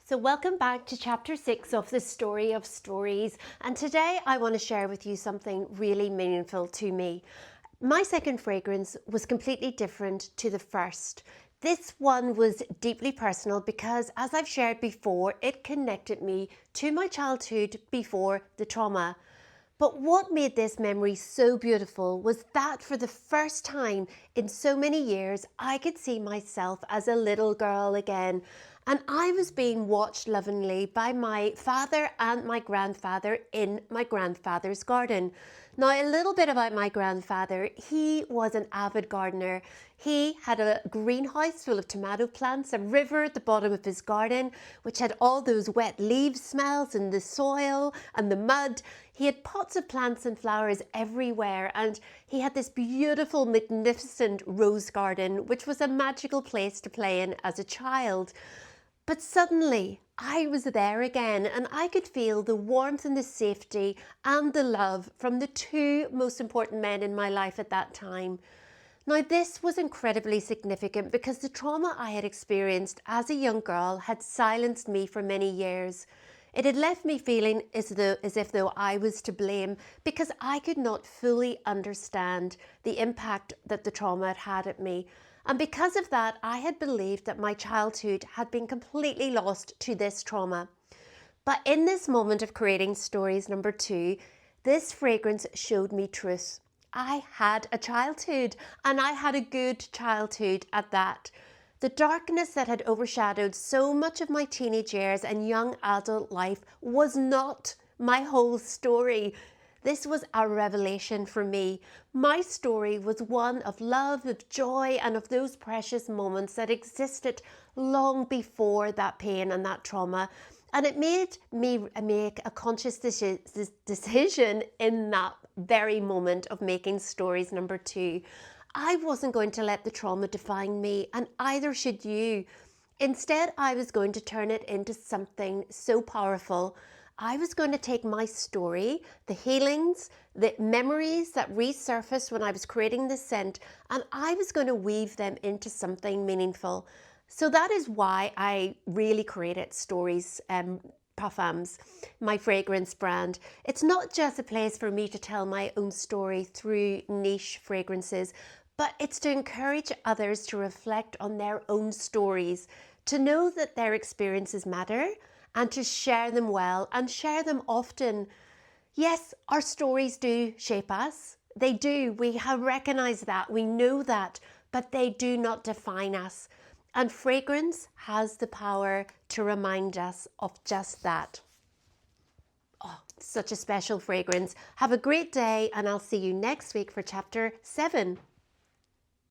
So welcome back to chapter 6 of the Story of Stories, and today I want to share with you something really meaningful to me. My second fragrance was completely different to the first. This one was deeply personal because, as I've shared before, it connected me to my childhood before the trauma. But what made this memory so beautiful was that for the first time in so many years, I could see myself as a little girl again. And I was being watched lovingly by my father and my grandfather in my grandfather's garden. Now, a little bit about my grandfather. He was an avid gardener. He had a greenhouse full of tomato plants, a river at the bottom of his garden, which had all those wet leaf smells and the soil and the mud. He had pots of plants and flowers everywhere, and he had this beautiful, magnificent rose garden, which was a magical place to play in as a child. But suddenly, I was there again, and I could feel the warmth and the safety and the love from the two most important men in my life at that time. Now, this was incredibly significant because the trauma I had experienced as a young girl had silenced me for many years. It had left me feeling as if I was to blame because I could not fully understand the impact that the trauma had had at me. And because of that, I had believed that my childhood had been completely lost to this trauma. But in this moment of creating stories number 2, this fragrance showed me truth. I had a childhood, and I had a good childhood at that. The darkness that had overshadowed so much of my teenage years and young adult life was not my whole story. This was a revelation for me. My story was one of love, of joy, and of those precious moments that existed long before that pain and that trauma. And it made me make a conscious decision in that very moment of making stories number 2. I wasn't going to let the trauma define me, and either should you. Instead, I was going to turn it into something so powerful. I was going to take my story, the healings, the memories that resurfaced when I was creating the scent, and I was going to weave them into something meaningful. So that is why I really created Stories Parfums, my fragrance brand. It's not just a place for me to tell my own story through niche fragrances, but it's to encourage others to reflect on their own stories, to know that their experiences matter, and to share them well and share them often. Yes, our stories do shape us. They do. We have recognized that. We know that, but they do not define us. And fragrance has the power to remind us of just that. Oh, such a special fragrance. Have a great day, and I'll see you next week for chapter 7.